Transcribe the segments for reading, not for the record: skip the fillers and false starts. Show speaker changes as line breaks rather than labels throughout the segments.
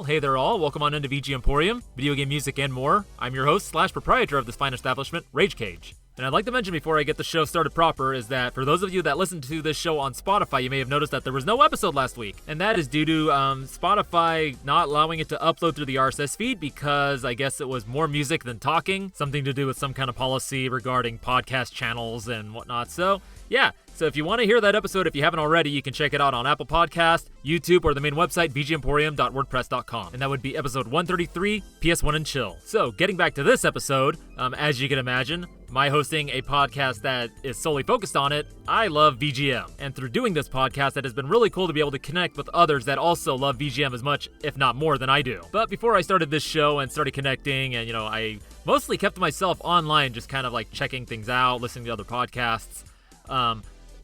Hey there all, welcome on into VG Emporium, video game music and more. I'm your host / proprietor of this fine establishment, Rage Cage. And I'd like to mention before I get the show started proper is that for those of you that listen to this show on Spotify, you may have noticed that there was no episode last week. And that is due to Spotify not allowing it to upload through the RSS feed because I guess it was more music than talking. Something to do with some kind of policy regarding podcast channels and whatnot. So, yeah. So if you want to hear that episode, if you haven't already, you can check it out on Apple Podcast, YouTube, or the main website, vgemporium.wordpress.com. And that would be episode 133, PS1 and Chill. So getting back to this episode, as you can imagine, my hosting a podcast that is solely focused on it, I love VGM. And through doing this podcast, it has been really cool to be able to connect with others that also love VGM as much, if not more, than I do. But before I started this show and started connecting, and I mostly kept myself online, just kind of like checking things out, listening to other podcasts,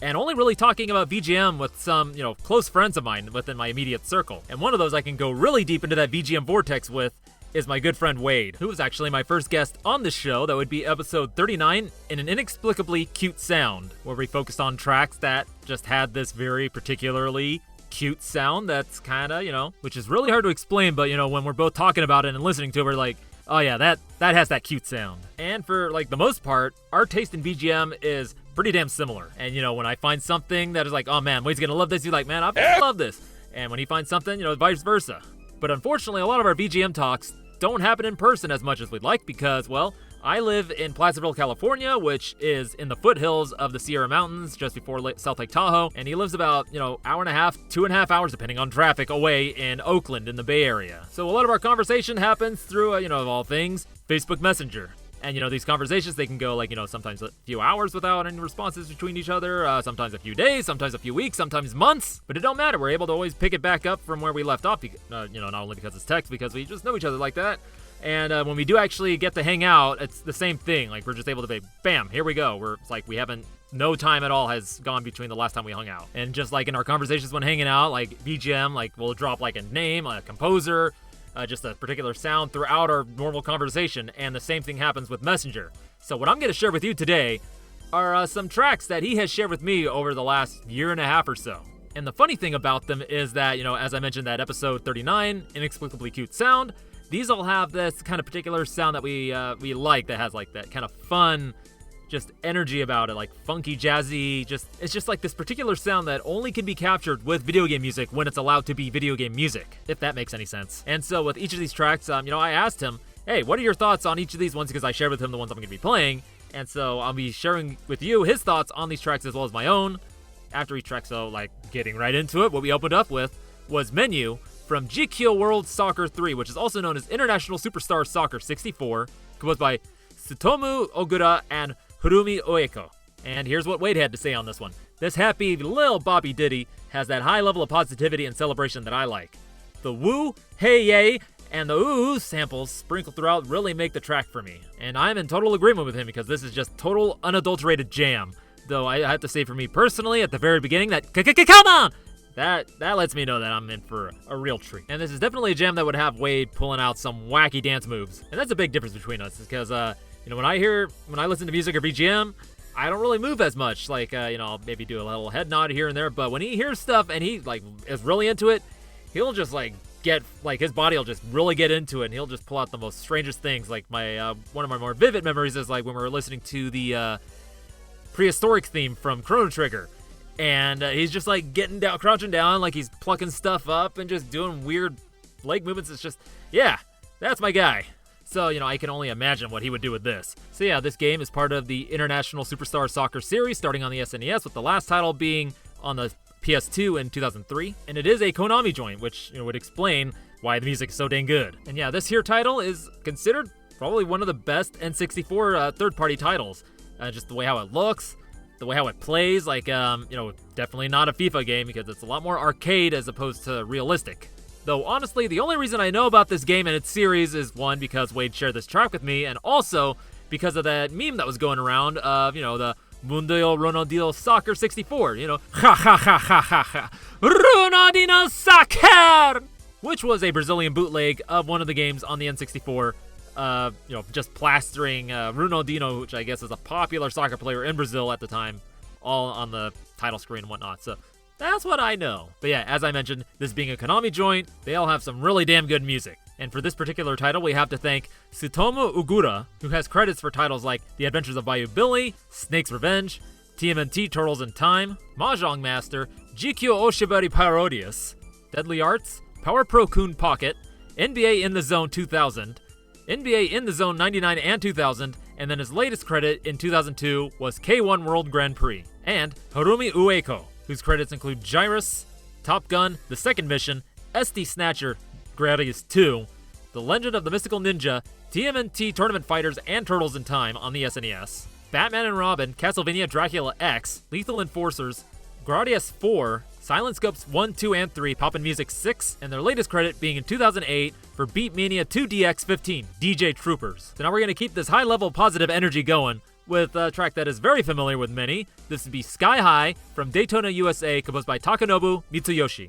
and only really talking about VGM with some, close friends of mine within my immediate circle. And one of those I can go really deep into that VGM vortex with is my good friend Wade, who was actually my first guest on this show. That would be episode 39, In an Inexplicably Cute Sound, where we focused on tracks that just had this very particularly cute sound that's kind of, which is really hard to explain, but, when we're both talking about it and listening to it, we're like, oh yeah, that has that cute sound. And for, the most part, our taste in VGM is pretty damn similar. And, when I find something that is like, oh man, Wade's gonna love this, he's like, man, I love this. And when he finds something, vice versa. But unfortunately, a lot of our VGM talks don't happen in person as much as we'd like because, well, I live in Placerville, California, which is in the foothills of the Sierra Mountains, just before South Lake Tahoe, and he lives about, hour and a half, 2.5 hours, depending on traffic, away in Oakland in the Bay Area. So a lot of our conversation happens through, of all things, Facebook Messenger. And, these conversations, they can go, sometimes a few hours without any responses between each other, sometimes a few days, sometimes a few weeks, sometimes months. But it don't matter. We're able to always pick it back up from where we left off, not only because it's text, because we just know each other like that. And when we do actually get to hang out, it's the same thing. We're just able to be, bam, here we go. No time at all has gone between the last time we hung out. And just like in our conversations when hanging out, VGM, we'll drop a name, a composer, just a particular sound throughout our normal conversation, and the same thing happens with Messenger. So what I'm going to share with you today are some tracks that he has shared with me over the last year and a half or so. And the funny thing about them is that, as I mentioned, that episode 39, Inexplicably Cute Sound, these all have this kind of particular sound that we like, that has that kind of fun, just energy about it, funky, jazzy, it's just this particular sound that only can be captured with video game music when it's allowed to be video game music, if that makes any sense. And so with each of these tracks, I asked him, hey, what are your thoughts on each of these ones, because I shared with him the ones I'm going to be playing, and so I'll be sharing with you his thoughts on these tracks as well as my own after each track. So getting right into it, what we opened up with was Menu from Jikkyou World Soccer 3, which is also known as International Superstar Soccer 64, composed by Tsutomu, Ogura, and Harumi Ueko. And here's what Wade had to say on this one. This happy little Bobby ditty has that high level of positivity and celebration that I like. The woo, hey yay, and the ooh samples sprinkled throughout really make the track for me. And I'm in total agreement with him because this is just total unadulterated jam. Though I have to say for me personally, at the very beginning, that come on! That lets me know that I'm in for a real treat. And this is definitely a jam that would have Wade pulling out some wacky dance moves. And that's a big difference between us, because when I listen to music or VGM, I don't really move as much. I'll maybe do a little head nod here and there, but when he hears stuff and he is really into it, he'll just get his body will just really get into it, and he'll just pull out the most strangest things. My one of my more vivid memories is when we were listening to the prehistoric theme from Chrono Trigger, and he's just getting down, crouching down, he's plucking stuff up and just doing weird leg movements. It's just, yeah, that's my guy. So, I can only imagine what he would do with this. So yeah, this game is part of the International Superstar Soccer series, starting on the SNES, with the last title being on the PS2 in 2003. And it is a Konami joint, which would explain why the music is so dang good. And yeah, this here title is considered probably one of the best N64 third-party titles. Just the way how it looks, the way how it plays, definitely not a FIFA game because it's a lot more arcade as opposed to realistic. Though, honestly, the only reason I know about this game and its series is, one, because Wade shared this track with me, and also because of that meme that was going around of, the Mundial Ronaldinho Soccer 64, ha ha ha ha ha ha, Ronaldinho Soccer! Which was a Brazilian bootleg of one of the games on the N64, just plastering Ronaldinho, which I guess is a popular soccer player in Brazil at the time, all on the title screen and whatnot. So That's what I know. But yeah, as I mentioned, this being a Konami joint, they all have some really damn good music. And for this particular title, we have to thank Tsutomu Ogura, who has credits for titles like The Adventures of Bayou Billy, Snake's Revenge, TMNT Turtles in Time, Mahjong Master, Jikkyou Oshibari Parodius, Deadly Arts, Power Pro Kun Pocket, NBA In The Zone 2000, NBA In The Zone 99 and 2000, and then his latest credit in 2002 was K1 World Grand Prix, and Harumi Ueko, whose credits include Gyrus, Top Gun, The Second Mission, SD Snatcher, Gradius 2, The Legend of the Mystical Ninja, TMNT Tournament Fighters and Turtles in Time on the SNES, Batman and Robin, Castlevania Dracula X, Lethal Enforcers, Gradius 4, Silent Scopes 1, 2, and 3, Poppin' Music 6, and their latest credit being in 2008 for Beat Mania 2DX15, DJ Troopers. So now we're going to keep this high-level positive energy going with a track that is very familiar with many. This would be Sky High from Daytona, USA, composed by Takenobu Mitsuyoshi.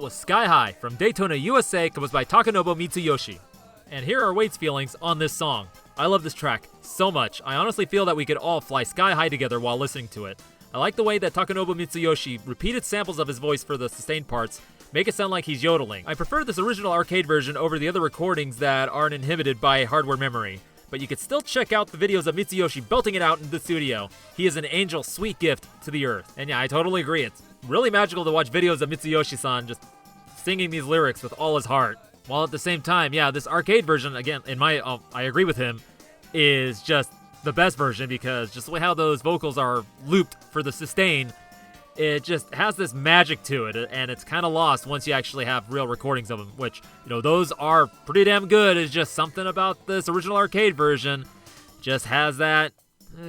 that was Sky High from Daytona, USA, composed by Takenobu Mitsuyoshi. And here are Wade's feelings on this song. I love this track so much. I honestly feel that we could all fly sky high together while listening to it. I like the way that Takenobu Mitsuyoshi repeated samples of his voice for the sustained parts, make it sound like he's yodeling. I prefer this original arcade version over the other recordings that aren't inhibited by hardware memory. But you can still check out the videos of Mitsuyoshi belting it out in the studio. He is an angel, sweet gift to the earth. And yeah, I totally agree. It's really magical to watch videos of Mitsuyoshi-san just singing these lyrics with all his heart. While at the same time, yeah, this arcade version, again, I agree with him, is just the best version because just the way how those vocals are looped for the sustain, it just has this magic to it, and it's kind of lost once you actually have real recordings of them, which, those are pretty damn good. It's just something about this original arcade version just has that,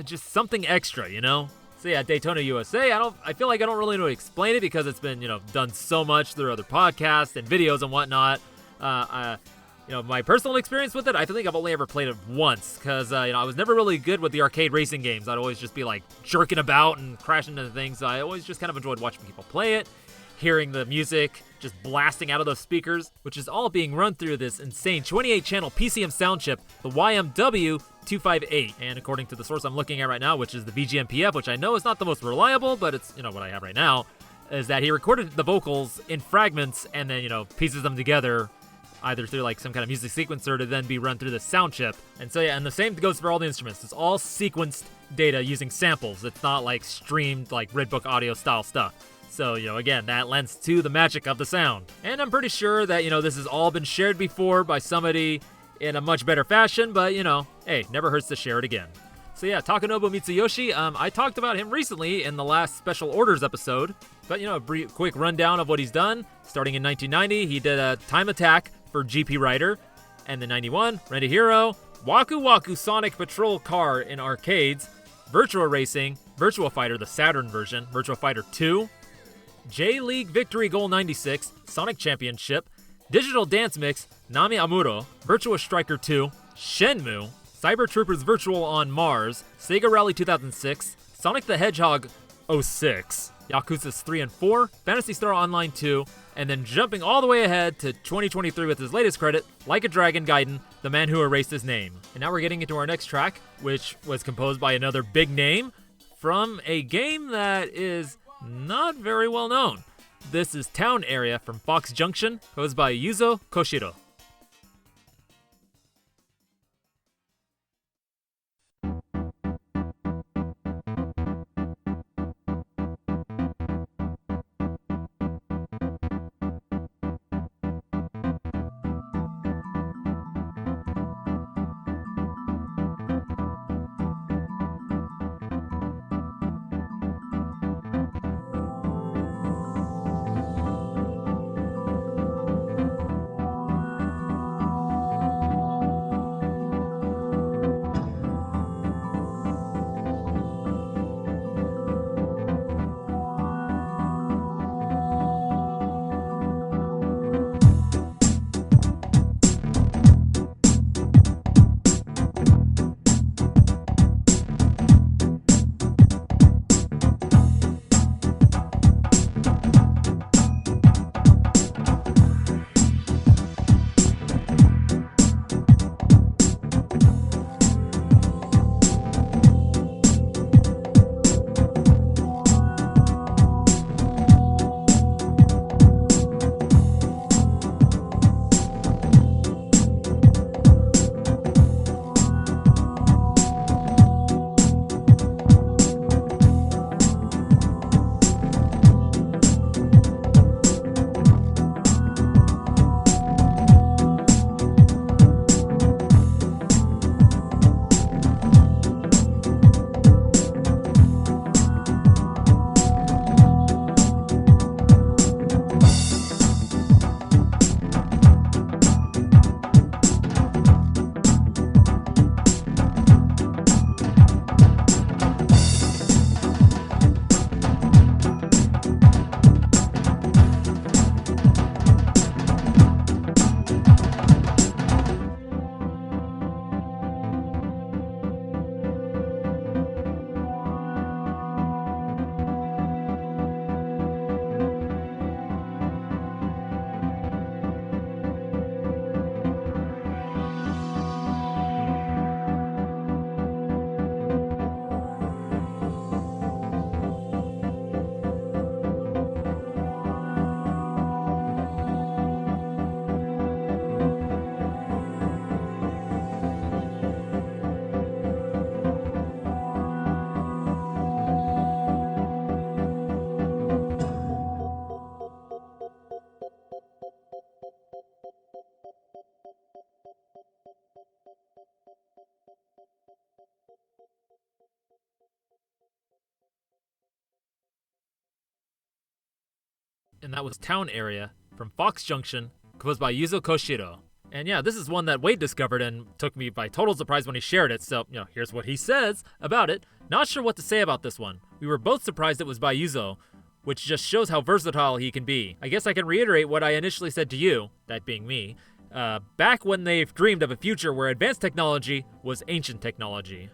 just something extra, So yeah, Daytona, USA, I feel like I don't really know how to explain it because it's been, done so much through other podcasts and videos and whatnot. My personal experience with it, I think I've only ever played it once because, I was never really good with the arcade racing games. I'd always just be like jerking about and crashing into things. So I always just kind of enjoyed watching people play it, hearing the music just blasting out of those speakers, which is all being run through this insane 28-channel PCM sound chip, the YMW258. And according to the source I'm looking at right now, which is the VGMPF, which I know is not the most reliable, but it's, what I have right now, is that he recorded the vocals in fragments and then, pieces them together either through like some kind of music sequencer to then be run through the sound chip. And so yeah, and the same goes for all the instruments. It's all sequenced data using samples. It's not like streamed like Red Book audio style stuff. So, again, that lends to the magic of the sound. And I'm pretty sure that, this has all been shared before by somebody in a much better fashion, but, hey, never hurts to share it again. So yeah, Takenobu Mitsuyoshi, I talked about him recently in the last Special Orders episode, but, a quick rundown of what he's done. Starting in 1990, he did a Time Attack for GP Rider, and then 91, Rent a Hero, Waku Waku Sonic Patrol Car in arcades, Virtua Racing, Virtua Fighter, the Saturn version, Virtua Fighter 2, J-League Victory Goal 96, Sonic Championship, Digital Dance Mix, Nami Amuro, Virtua Striker 2, Shenmue, Cyber Troopers Virtual on Mars, Sega Rally 2006, Sonic the Hedgehog 06, Yakuza's 3 and 4, Phantasy Star Online 2, and then jumping all the way ahead to 2023 with his latest credit, Like a Dragon Gaiden, The Man Who Erased His Name. And now we're getting into our next track, which was composed by another big name from a game that is not very well known. This is Town Area from Fox Junction, composed by Yuzo Koshiro. and that was Town Area from Fox Junction, composed by Yuzo Koshiro. And yeah, this is one that Wade discovered and took me by total surprise when he shared it, so, here's what he says about it. Not sure what to say about this one. We were both surprised it was by Yuzo, which just shows how versatile he can be. I guess I can reiterate what I initially said to you, that being me, back when they've dreamed of a future where advanced technology was ancient technology.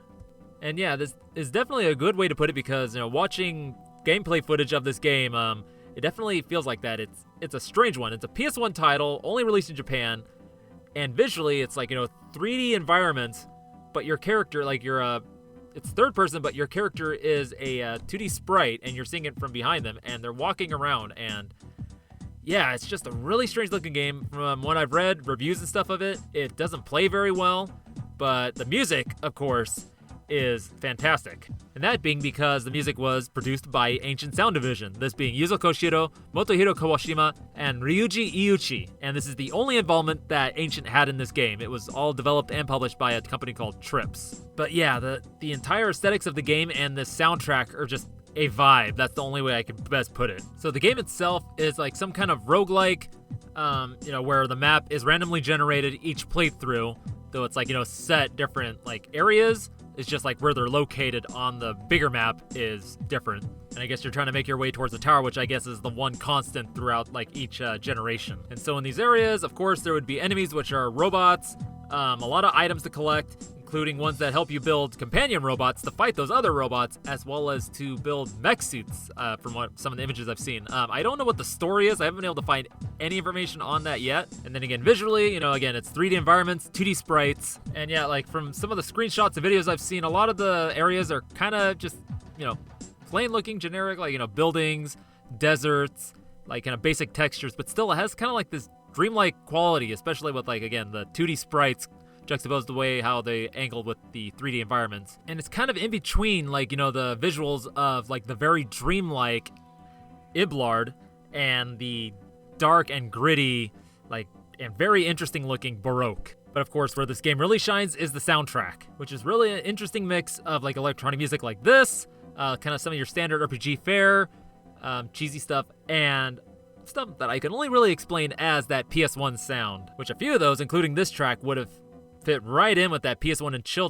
And yeah, this is definitely a good way to put it because, watching gameplay footage of this game, it definitely feels like that. It's a strange one. It's a PS1 title, only released in Japan, and visually it's like, 3D environments, but your character, it's third person, but your character is a 2D sprite, and you're seeing it from behind them, and they're walking around, and yeah, it's just a really strange looking game. From what I've read, reviews and stuff of it, it doesn't play very well, but the music, of course, is fantastic. And that being because the music was produced by Ancient Sound Division, this being Yuzo Koshiro, Motohiro Kawashima, and Ryuji Iuchi. And this is the only involvement that Ancient had in this game. It was all developed and published by a company called Trips. But yeah, the entire aesthetics of the game and the soundtrack are just a vibe. That's the only way I could best put it. So the game itself is like some kind of roguelike, where the map is randomly generated each playthrough, though it's like, set different areas. It's just like where they're located on the bigger map is different. And I guess you're trying to make your way towards the tower, which I guess is the one constant throughout each generation. And so in these areas, of course, there would be enemies, which are robots, a lot of items to collect, including ones that help you build companion robots to fight those other robots, as well as to build mech suits, from some of the images I've seen. I don't know what the story is. I haven't been able to find any information on that yet. And then again, visually, again, it's 3D environments, 2D sprites. And yeah, from some of the screenshots and videos I've seen, a lot of the areas are kind of just, plain looking, generic, buildings, deserts, kind of basic textures, but still it has kind of this dreamlike quality, especially with again, the 2D sprites juxtaposed the way how they angled with the 3D environments. And it's kind of in between, the visuals of, the very dreamlike Iblard and the dark and gritty, and very interesting looking Baroque. But of course, where this game really shines is the soundtrack, which is really an interesting mix of, electronic music like this, kind of some of your standard RPG fare, cheesy stuff, and stuff that I can only really explain as that PS1 sound, which a few of those, including this track, would have fit right in with that PS1 and Chill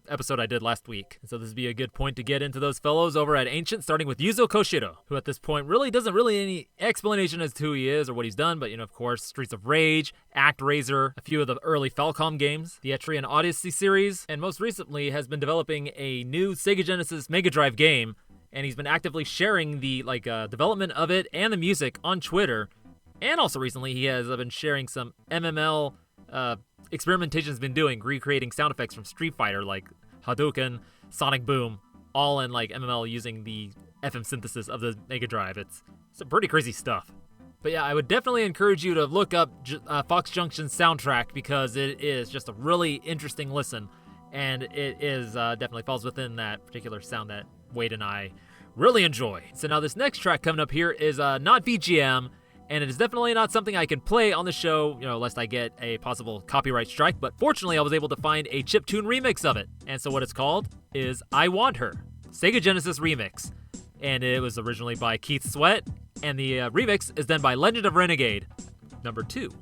episode I did last week. And so this would be a good point to get into those fellows over at Ancient, starting with Yuzo Koshiro, who at this point really doesn't any explanation as to who he is or what he's done, but of course, Streets of Rage, ActRaiser, a few of the early Falcom games, the Etrian Odyssey series, and most recently has been developing a new Sega Genesis Mega Drive game, and he's been actively sharing the development of it and the music on Twitter, and also recently he has been sharing some MML experimentation's been doing, recreating sound effects from Street Fighter like Hadouken, Sonic Boom, all in MML using the FM synthesis of the Mega Drive. It's some pretty crazy stuff. But yeah, I would definitely encourage you to look up Fox Junction's soundtrack because it is just a really interesting listen, and it is definitely falls within that particular sound that Wade and I really enjoy. So now this next track coming up here is not VGM, and it is definitely not something I can play on the show, lest I get a possible copyright strike, but fortunately I was able to find a chiptune remix of it. And so what it's called is I Want Her, Sega Genesis Remix. And it was originally by Keith Sweat, and the remix is done by Legend of Renegade, number 2.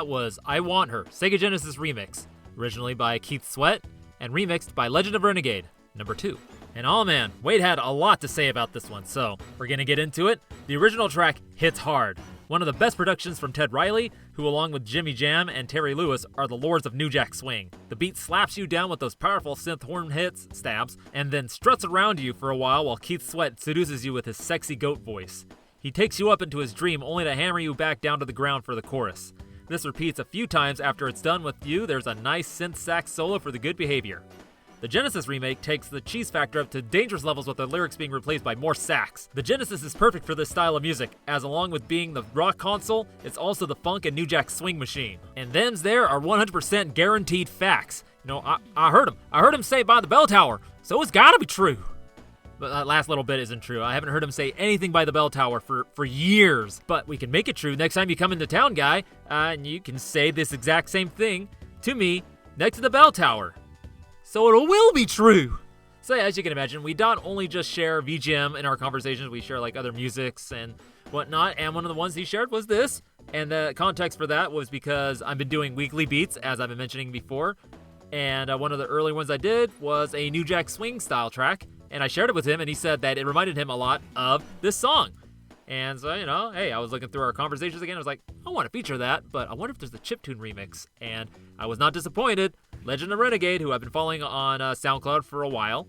that was I Want Her, Sega Genesis Remix, originally by Keith Sweat and remixed by Legend of Renegade, number 2. And oh man, Wade had a lot to say about this one, so we're gonna get into it. The original track hits hard. One of the best productions from Ted Riley, who along with Jimmy Jam and Terry Lewis are the lords of New Jack Swing. The beat slaps you down with those powerful synth horn hits, stabs, and then struts around you for a while Keith Sweat seduces you with his sexy goat voice. He takes you up into his dream only to hammer you back down to the ground for the chorus. This repeats a few times after it's done with you. There's a nice synth sax solo for the good behavior. The Genesis remake takes the cheese factor up to dangerous levels with the lyrics being replaced by more sax. The Genesis is perfect for this style of music, as along with being the rock console, it's also the funk and New Jack Swing machine. And thems there are 100% guaranteed facts. I heard him say by the bell tower, so it's gotta be true. But that last little bit isn't true. I haven't heard him say anything by the bell tower for years. But we can make it true next time you come into town, guy, and you can say this exact same thing to me next to the bell tower. So it will be true. So yeah, as you can imagine, we don't only just share VGM in our conversations, we share like other musics and whatnot, and one of the ones he shared was this. And the context for that was because I've been doing weekly beats, as I've been mentioning before, and one of the early ones I did was a New Jack Swing style track, and I shared it with him, and he said that it reminded him a lot of this song. And so, hey, I was looking through our conversations again, I was like, I want to feature that, but I wonder if there's the chiptune remix, and I was not disappointed. Legend of Renegade, who I've been following on SoundCloud for a while,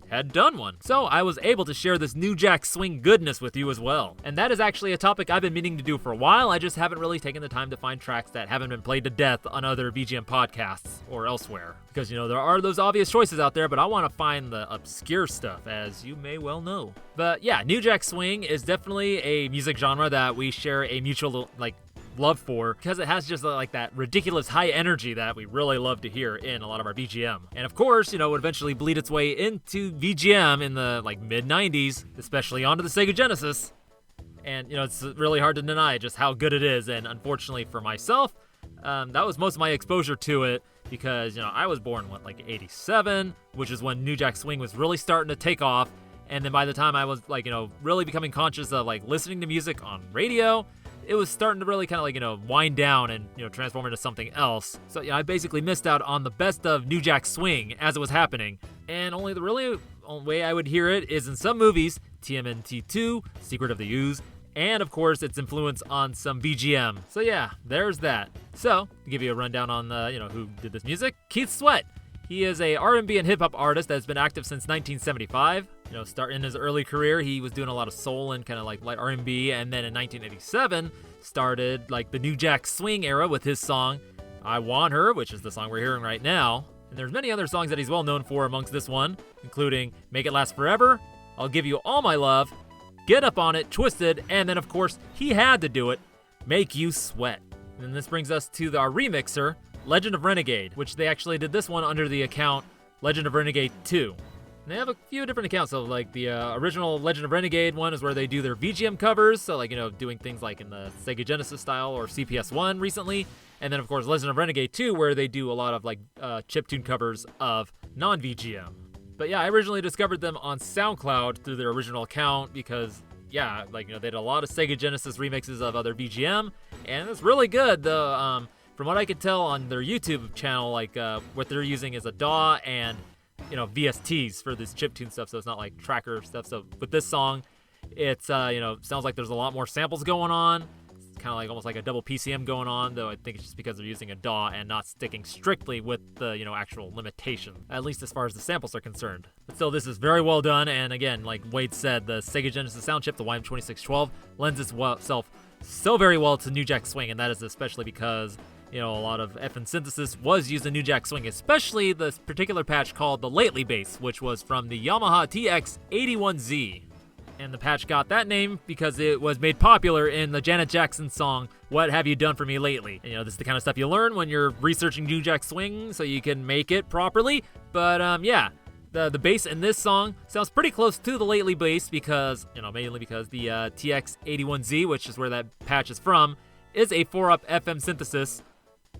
had done one. So I was able to share this New Jack Swing goodness with you as well. And that is actually a topic I've been meaning to do for a while. I just haven't really taken the time to find tracks that haven't been played to death on other VGM podcasts or elsewhere. Because, there are those obvious choices out there, but I want to find the obscure stuff, as you may well know. But yeah, New Jack Swing is definitely a music genre that we share a mutual, love for, because it has just that ridiculous high energy that we really love to hear in a lot of our VGM. And of course, would eventually bleed its way into VGM in the mid-90s, especially onto the Sega Genesis. And it's really hard to deny just how good it is. And unfortunately for myself, that was most of my exposure to it, because I was born 87, which is when New Jack Swing was really starting to take off. And then by the time I was really becoming conscious of listening to music on radio, it was starting to really kind of wind down and transform into something else. So I basically missed out on the best of New Jack Swing as it was happening. And only way I would hear it is in some movies, TMNT 2, Secret of the Ooze, and of course its influence on some VGM. So yeah, there's that. So to give you a rundown on who did this music, Keith Sweat. He is a R&B and hip-hop artist that's been active since 1975. Starting in his early career, he was doing a lot of soul and kind of light R&B, and then in 1987, started the New Jack Swing era with his song, I Want Her, which is the song we're hearing right now. And there's many other songs that he's well known for amongst this one, including Make It Last Forever, I'll Give You All My Love, Get Up On It, Twisted, and then of course, he had to do it, Make You Sweat. And this brings us to our remixer, Legend of Renegade, which they actually did this one under the account Legend of Renegade 2. And they have a few different accounts, so the original Legend of Renegade one is where they do their VGM covers, so doing things in the Sega Genesis style or CPS1 recently, and then of course Legend of Renegade 2 where they do a lot of chiptune covers of non-VGM. But yeah, I originally discovered them on SoundCloud through their original account because they did a lot of Sega Genesis remixes of other VGM, and it's really good. From what I could tell on their YouTube channel, what they're using is a DAW and, VSTs for this chiptune stuff, so it's not tracker stuff. So with this song, it's, sounds like there's a lot more samples going on. It's kind of almost like a double PCM going on, though I think it's just because they're using a DAW and not sticking strictly with the, actual limitation, at least as far as the samples are concerned. But still, this is very well done, and again, like Wade said, the Sega Genesis sound chip, the YM2612, lends itself so very well to New Jack Swing, and that is especially because a lot of FM synthesis was used in New Jack Swing, especially this particular patch called the Lately bass, which was from the Yamaha TX81Z. And the patch got that name because it was made popular in the Janet Jackson song, What Have You Done For Me Lately? And, this is the kind of stuff you learn when you're researching New Jack Swing so you can make it properly. But, yeah, the bass in this song sounds pretty close to the Lately bass because, mainly because the TX81Z, which is where that patch is from, is a 4-up FM synthesis.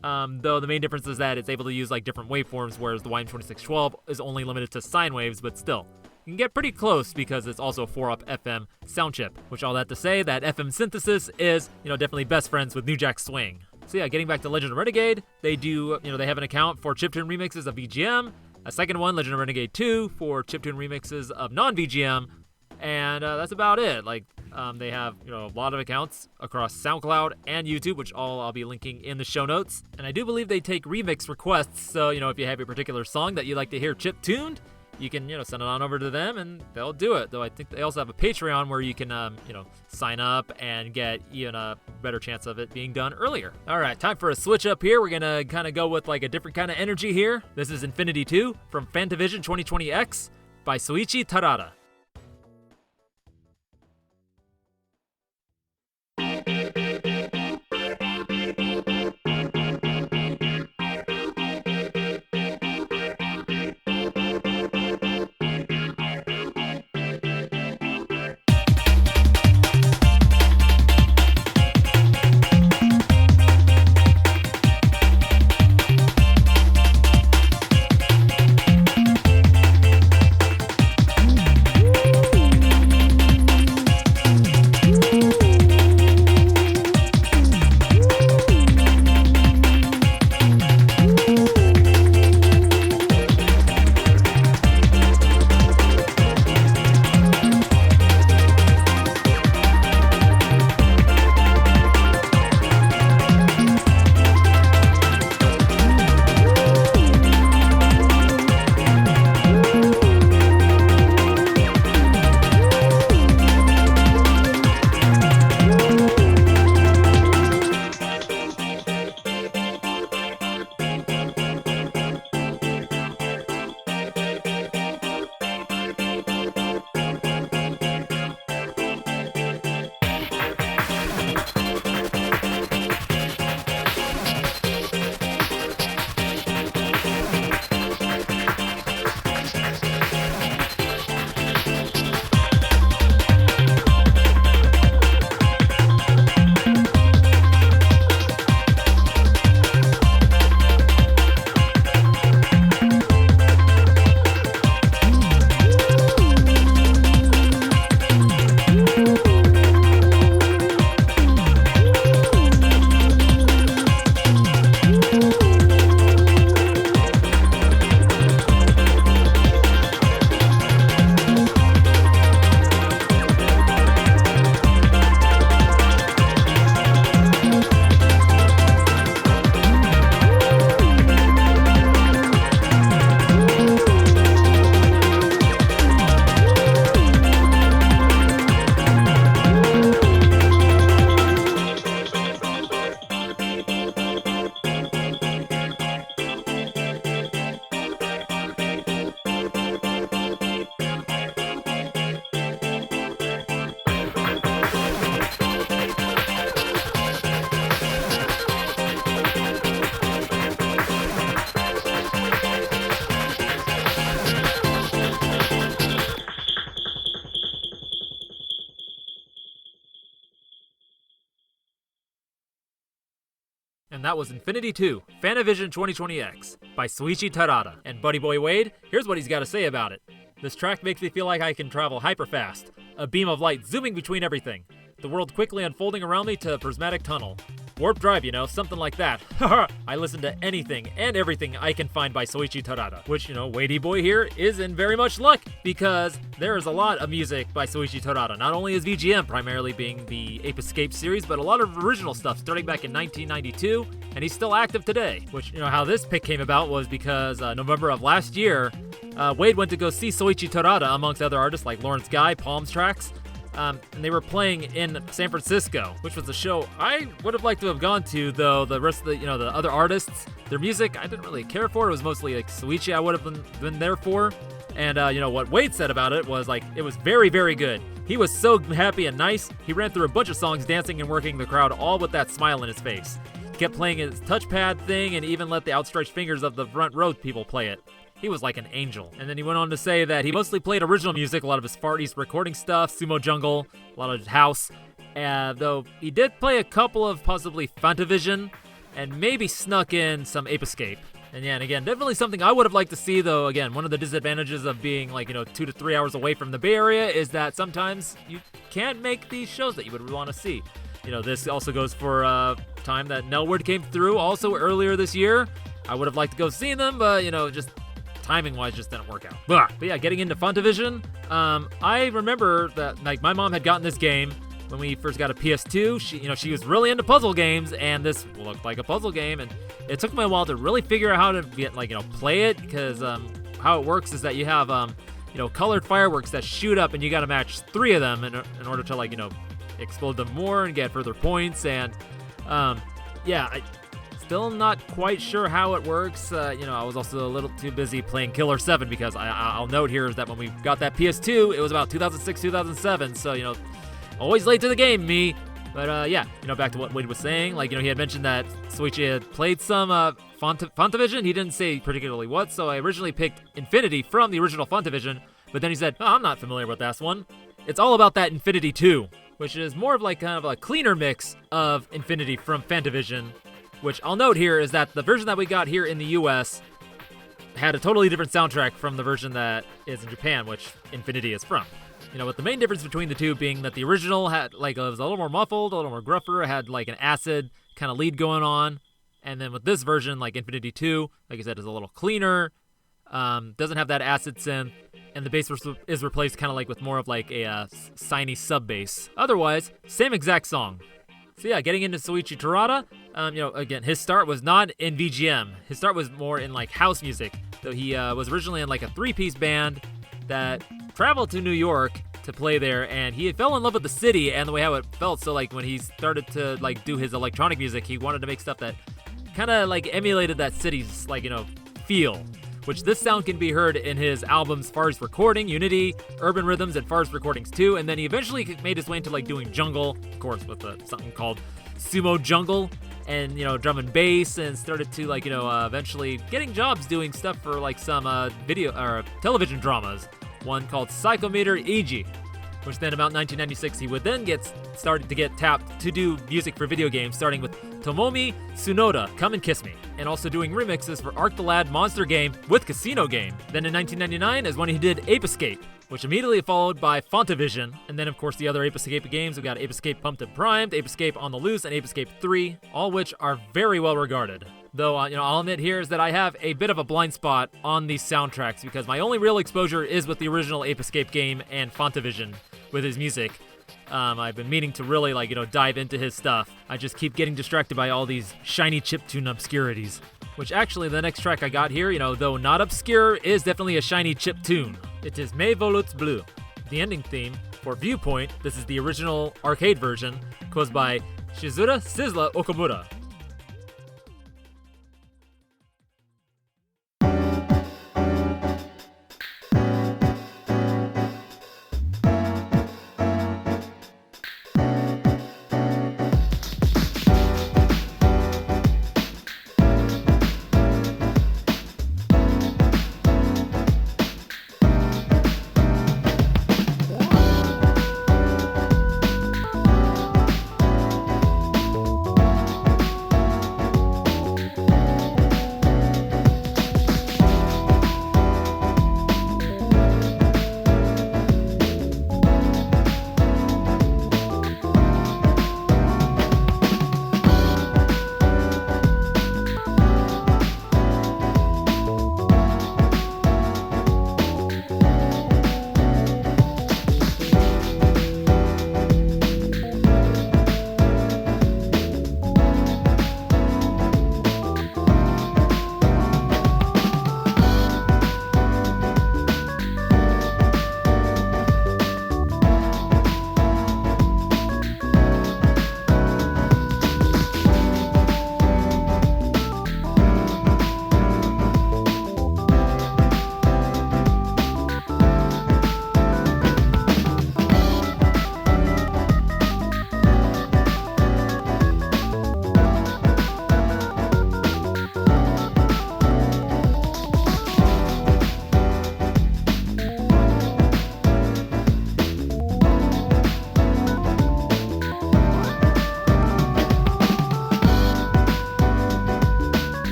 Though the main difference is that it's able to use different waveforms, whereas the YM2612 is only limited to sine waves, but still. You can get pretty close because it's also a 4-up FM sound chip, which all that to say that FM synthesis is, definitely best friends with New Jack Swing. So yeah, getting back to Legend of Renegade, they do, they have an account for chiptune remixes of VGM, a second one, Legend of Renegade 2, for chiptune remixes of non-VGM, and that's about it. They have, a lot of accounts across SoundCloud and YouTube, which I'll be linking in the show notes. And I do believe they take remix requests, so, if you have a particular song that you'd like to hear chip-tuned, you can, send it on over to them and they'll do it. Though I think they also have a Patreon where you can, sign up and get even a better chance of it being done earlier. All right, time for a switch up here. We're going to kind of go with a different kind of energy here. This is Infinity 2 from Fantavision 2020X by Soichi Terada. And that was Infinity 2, Fantavision 2020X, by Soichi Terada. And Buddy Boy Wade, here's what he's got to say about it. This track makes me feel like I can travel hyper fast. A beam of light zooming between everything. The world quickly unfolding around me to a prismatic tunnel. Warp drive, something like that. Haha, I listen to anything and everything I can find by Soichi Terada. Which, Wadey Boy here is in very much luck, because there is a lot of music by Soichi Terada. Not only is VGM primarily being the Ape Escape series, but a lot of original stuff starting back in 1992, and he's still active today. Which, how this pick came about was because November of last year, Wade went to go see Soichi Terada amongst other artists like Lawrence Guy, Palms Tracks. And they were playing in San Francisco, which was a show I would have liked to have gone to, though the rest of the, the other artists, their music, I didn't really care for. It was mostly like Soichi I would have been there for. And, what Wade said about it was it was very, very good. He was so happy and nice. He ran through a bunch of songs, dancing and working the crowd, all with that smile in his face. He kept playing his touchpad thing and even let the outstretched fingers of the front row people play it. He was like an angel. And then he went on to say that he mostly played original music, a lot of his Far East recording stuff, Sumo Jungle, a lot of house. Though he did play a couple of possibly Fantavision, and maybe snuck in some Ape Escape. And yeah, and again, definitely something I would have liked to see, though. Again, one of the disadvantages of being 2 to 3 hours away from the Bay Area is that sometimes you can't make these shows that you would want to see. this also goes for time that Nelward came through also earlier this year. I would have liked to go see them, but, just timing-wise just didn't work out. But yeah, getting into Fantavision, I remember that, my mom had gotten this game when we first got a PS2. She was really into puzzle games, and this looked like a puzzle game, and it took me a while to really figure out how to get, play it, because how it works is that you have, colored fireworks that shoot up, and you got to match 3 of them in order to, explode them more and get further points, and, I still not quite sure how it works. I was also a little too busy playing Killer 7, because I'll note here is that when we got that PS2, it was about 2006, 2007, so, always late to the game, me. But, back to what Wade was saying, he had mentioned that Soichi had played some Fantavision. He didn't say particularly what, so I originally picked Infinity from the original Fantavision, but then he said, I'm not familiar with that one. It's all about that Infinity 2, which is more of kind of a cleaner mix of Infinity from Fantavision, which I'll note here is that the version that we got here in the US had a totally different soundtrack from the version that is in Japan, which Infinity is from. With the main difference between the two being that the original had, it was a little more muffled, a little more gruffer, it had, an acid kind of lead going on, and then with this version, Infinity 2, like I said, is a little cleaner, doesn't have that acid synth, and the bass is replaced kind of with more of a siny sub bass. Otherwise, same exact song. So yeah, getting into Soichi Terada, again, his start was not in VGM. His start was more in house music. So he was originally in a 3-piece band that traveled to New York to play there, and he fell in love with the city and the way how it felt. So when he started to do his electronic music, he wanted to make stuff that kind of emulated that city's feel. Which this sound can be heard in his albums Far's Recording, Unity, Urban Rhythms, and Far's Recordings 2, and then he eventually made his way into doing jungle, of course, with something called Sumo Jungle, and drum and bass, and started to eventually getting jobs doing stuff for some video or television dramas. One called Psychometer Eiji, which then about 1996 he would then started to get tapped to do music for video games, starting with Tomomi Tsunoda, Come and Kiss Me, and also doing remixes for Arc the Lad Monster Game with Casino Game. Then in 1999 is when he did Ape Escape, which immediately followed by Fantavision, and then of course the other Ape Escape games. We've got Ape Escape Pumped and Primed, Ape Escape On the Loose, and Ape Escape 3, all which are very well regarded. Though, I'll admit here is that I have a bit of a blind spot on these soundtracks, because my only real exposure is with the original Ape Escape game and Fantavision with his music. I've been meaning to really, dive into his stuff. I just keep getting distracted by all these shiny chiptune obscurities. Which actually, the next track I got here, though not obscure, is definitely a shiny chiptune. It is Me Volutes Bleues, the ending theme for Viewpoint. This is the original arcade version, caused by Shizura Sizlla Okamura.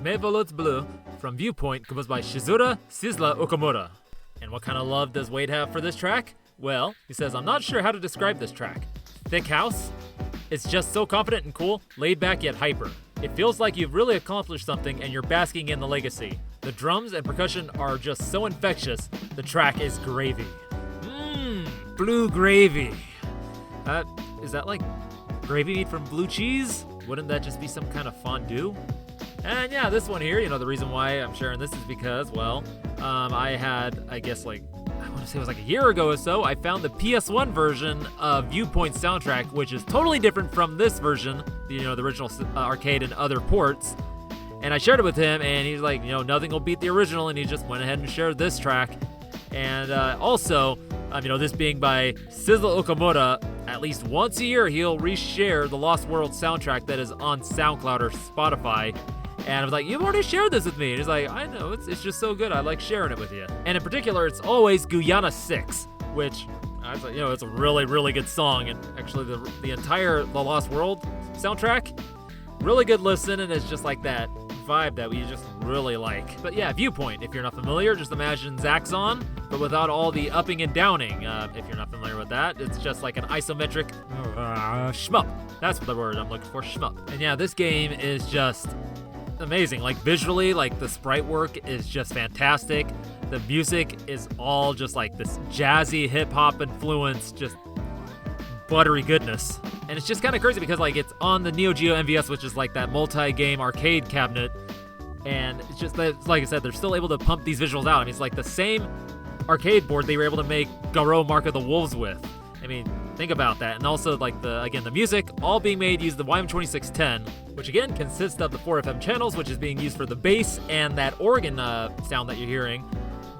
Me Volutes Bleues from Viewpoint, composed by Shizura, Sizlla, Okamura. And what kind of love does Wade have for this track? Well, he says, I'm not sure how to describe this track. Thick house? It's just so confident and cool, laid back yet hyper. It feels like you've really accomplished something and you're basking in the legacy. The drums and percussion are just so infectious. The track is gravy. Blue gravy. Is that like gravy made from blue cheese? Wouldn't that just be some kind of fondue? And yeah, this one here, the reason why I'm sharing this is because, well, I had, I guess I want to say it was like a year ago or so, I found the PS1 version of Viewpoint soundtrack, which is totally different from this version, the original arcade and other ports. And I shared it with him, and he's like, nothing will beat the original, and he just went ahead and shared this track. And also, this being by Sizlla Okamura, at least once a year, he'll reshare the Lost World soundtrack that is on SoundCloud or Spotify. And I was like, you've already shared this with me. And he's like, I know, it's just so good. I like sharing it with you. And in particular, it's always Guyana 6, which, I was like, it's a really, really good song. And actually, the entire The Lost World soundtrack, really good listen, and it's just like that vibe that we just really like. But yeah, Viewpoint, if you're not familiar, just imagine Zaxxon, but without all the upping and downing. If you're not familiar with that, it's just like an isometric shmup. That's the word I'm looking for, shmup. And yeah, this game is just amazing. Like visually, like the sprite work is just fantastic. The music is all just like this jazzy hip-hop influence, just buttery goodness. And it's just kind of crazy because like it's on the Neo Geo MVS, which is like that multi-game arcade cabinet, and it's just that, like I said, they're still able to pump these visuals out. I mean, it's like the same arcade board they were able to make Garou Mark of the Wolves with. I mean, think about that. And also like the music all being made using the YM2610, which again consists of the 4FM channels, which is being used for the bass and that organ sound that you're hearing,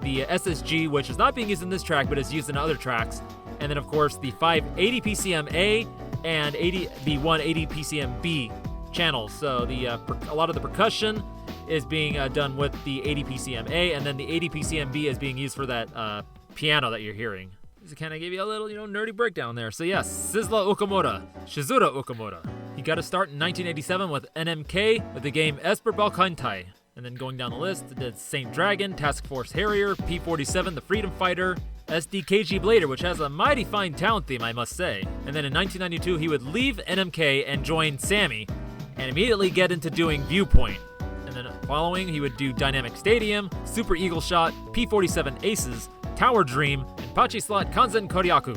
the SSG, which is not being used in this track but is used in other tracks, and then of course the 580 PCM-A and the 180 PCM-B channels. So a lot of the percussion is being done with the 80 PCM-A, and then the 80 PCM-B is being used for that piano that you're hearing. Just kind of give you a little, nerdy breakdown there. So yes, Sizlla Okamura, Shizura Okamura. He got a start in 1987 with NMK with the game Esper Balkantai. And then going down the list, did Saint Dragon, Task Force Harrier, P-47, the Freedom Fighter, SDKG Blader, which has a mighty fine town theme, I must say. And then in 1992, he would leave NMK and join Sammy, and immediately get into doing Viewpoint. And then following, he would do Dynamic Stadium, Super Eagle Shot, P-47 Aces, Tower Dream, and Pachi Slot Kanzen Koryaku.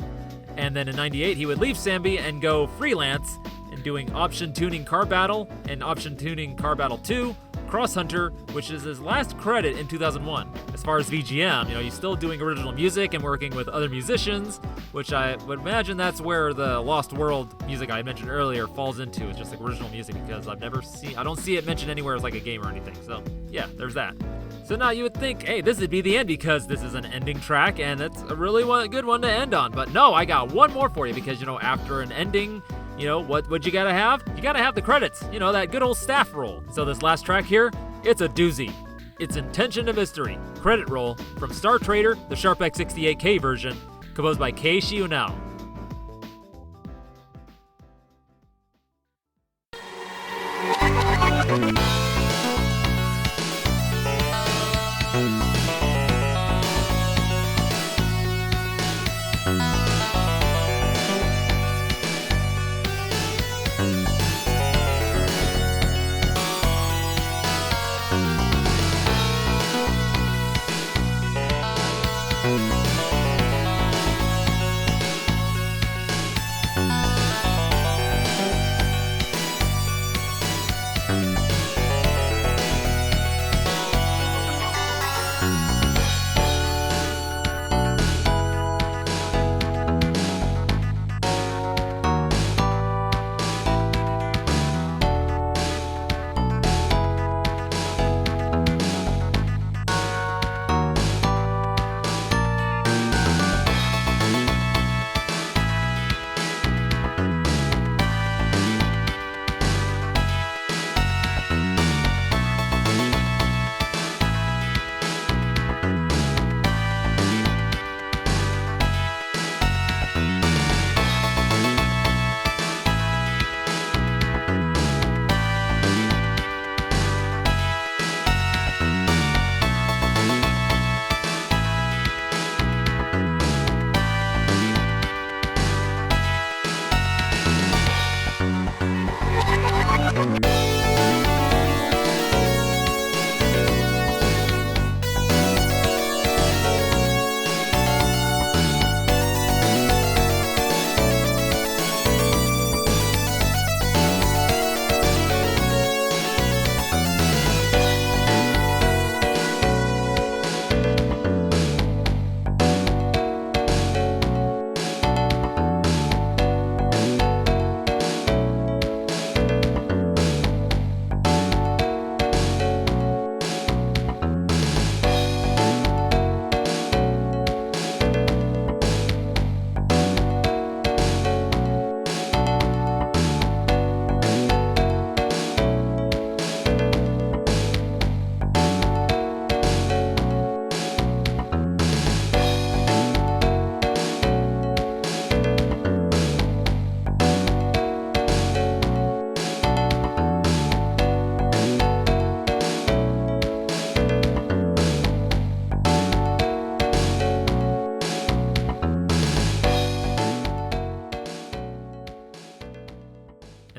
And then in 98, he would leave Sambi and go freelance and doing Option Tuning Car Battle and Option Tuning Car Battle 2, Cross Hunter, which is his last credit in 2001. As far as VGM, he's still doing original music and working with other musicians, which I would imagine that's where the Lost World music I mentioned earlier falls into. It's just like original music, because I don't see it mentioned anywhere as like a game or anything. So yeah, there's that. So now you would think, hey, this would be the end because this is an ending track and it's a really good one to end on. But no, I got one more for you because, after an ending, what you gotta have? You gotta have the credits, that good old staff roll. So this last track here, it's a doozy. It's Intention to Mystery, credit roll from Star Trader, the Sharp X68K version, composed by Keishi Yonao.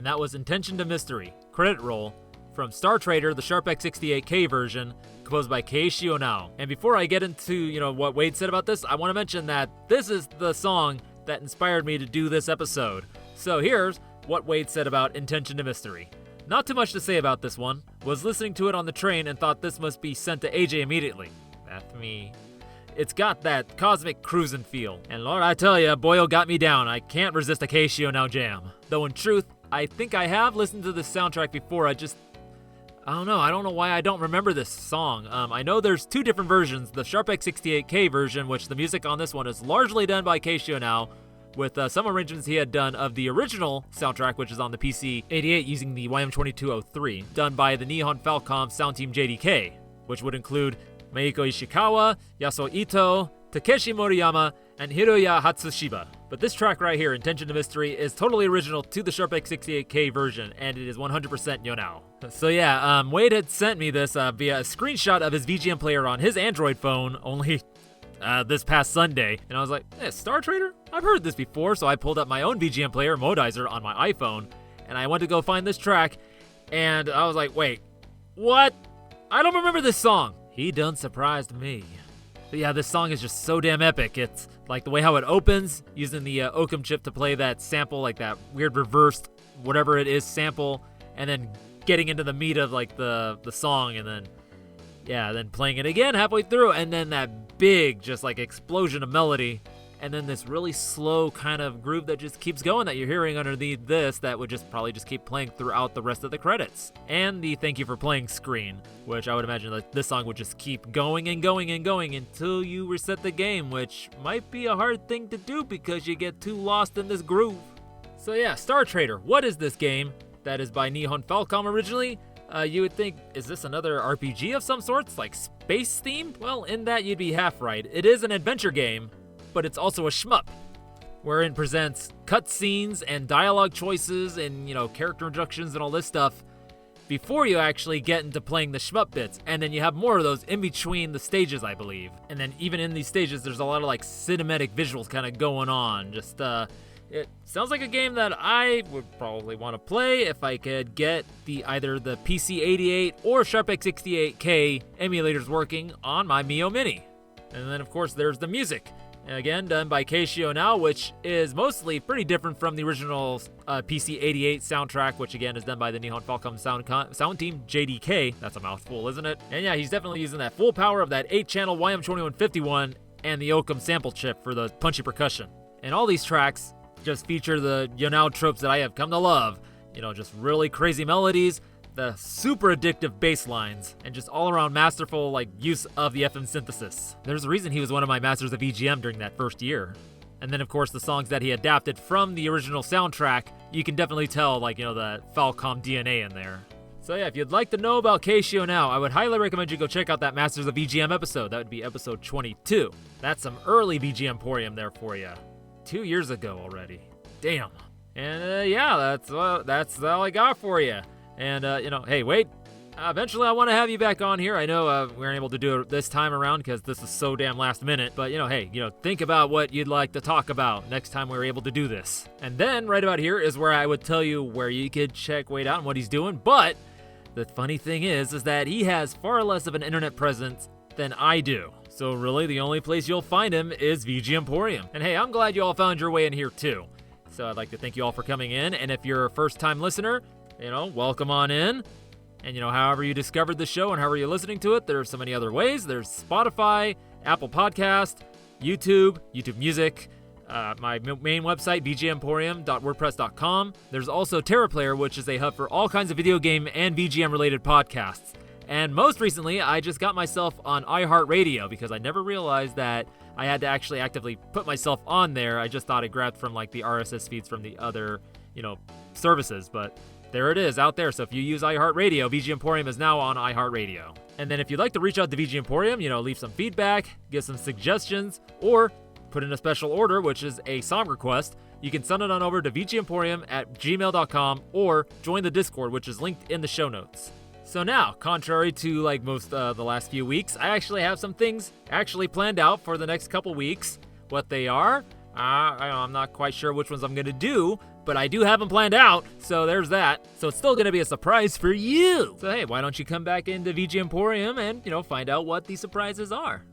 that was Intention to Mystery, credit roll, from Star Trader, the Sharp X68K version, composed by Keishi Yonao. And before I get into, what Wade said about this, I want to mention that this is the song that inspired me to do this episode. So here's what Wade said about Intention to Mystery. Not too much to say about this one. Was listening to it on the train and thought this must be sent to AJ immediately. That's me. It's got that cosmic cruisin' feel. And Lord, I tell ya, Boyle got me down. I can't resist a Keishi Yonao jam. Though in truth, I think I have listened to this soundtrack before. I don't know. I don't know why I don't remember this song. I know there's two different versions. The Sharp X68K version, which the music on this one is largely done by Keishi Yonao, with some arrangements he had done of the original soundtrack, which is on the PC-88 using the YM2203, done by the Nihon Falcom Sound Team JDK, which would include Meiko Ishikawa, Yasuo Ito, Takeshi Moriyama, and Hiroya Hatsushiba. But this track right here, Intention to Mystery, is totally original to the Sharp X68K version, and it is 100% Yonao. So yeah, Wade had sent me this via a screenshot of his VGM player on his Android phone only this past Sunday, and I was like, Star Trader? I've heard this before, so I pulled up my own VGM player, Modizer, on my iPhone, and I went to go find this track, and I was like, wait, what? I don't remember this song. He done surprised me. But yeah, this song is just so damn epic. It's like the way how it opens, using the Okum chip to play that sample, like that weird reversed whatever it is sample, and then getting into the meat of like the song, and then playing it again halfway through, and then that big just like explosion of melody, and then this really slow kind of groove that just keeps going that you're hearing underneath this that would just probably just keep playing throughout the rest of the credits. And the thank you for playing screen, which I would imagine that this song would just keep going and going and going until you reset the game, which might be a hard thing to do because you get too lost in this groove. So yeah, Star Trader, what is this game? That is by Nihon Falcom originally. You would think, is this another RPG of some sorts, like space themed? Well, in that you'd be half right. It is an adventure game, but it's also a shmup, wherein presents cutscenes and dialogue choices and, character introductions and all this stuff before you actually get into playing the shmup bits. And then you have more of those in between the stages, I believe. And then even in these stages, there's a lot of like cinematic visuals kind of going on. Just, it sounds like a game that I would probably want to play if I could get either the PC-88 or Sharp X68K emulators working on my Mio Mini. And then, of course, there's the music. Again, done by Keishi Yonao, which is mostly pretty different from the original PC-88 soundtrack, which again is done by the Nihon Falcom Sound Team JDK. That's a mouthful, isn't it? And yeah, he's definitely using that full power of that 8-channel YM2151 and the Okum sample chip for the punchy percussion. And all these tracks just feature the Yonao tropes that I have come to love. Just really crazy melodies, the super addictive bass lines, and just all-around masterful use of the FM synthesis. There's a reason he was one of my masters of EGM during that first year. And then, of course, the songs that he adapted from the original soundtrack, you can definitely tell, the Falcom DNA in there. So yeah, if you'd like to know about Keishi Yonao, I would highly recommend you go check out that Masters of EGM episode. That would be episode 22. That's some early VG Emporium there for you. 2 years ago already. Damn. And yeah, that's all I got for you. And, hey, wait, eventually I want to have you back on here. I know we weren't able to do it this time around because this is so damn last minute. But, hey, think about what you'd like to talk about next time we're able to do this. And then right about here is where I would tell you where you could check Wade out and what he's doing. But the funny thing is that he has far less of an internet presence than I do. So really, the only place you'll find him is VG Emporium. And hey, I'm glad you all found your way in here too. So I'd like to thank you all for coming in. And if you're a first-time listener, welcome on in. And, however you discovered the show and however you're listening to it, there are so many other ways. There's Spotify, Apple Podcast, YouTube Music, my main website, vgemporium.wordpress.com. There's also TerraPlayer, which is a hub for all kinds of video game and VGM-related podcasts. And most recently, I just got myself on iHeartRadio because I never realized that I had to actually actively put myself on there. I just thought I grabbed from the RSS feeds from the other, services, but there it is out there. So if you use iHeartRadio, VG Emporium is now on iHeartRadio. And then if you'd like to reach out to VG Emporium, leave some feedback, give some suggestions, or put in a special order, which is a song request, you can send it on over to vgemporium@gmail.com or join the Discord, which is linked in the show notes. So now, contrary to most the last few weeks, I actually have some things actually planned out for the next couple weeks. What they are, I'm not quite sure which ones I'm going to do, but I do have them planned out, so there's that. So it's still gonna be a surprise for you. So hey, why don't you come back into VG Emporium and, find out what these surprises are?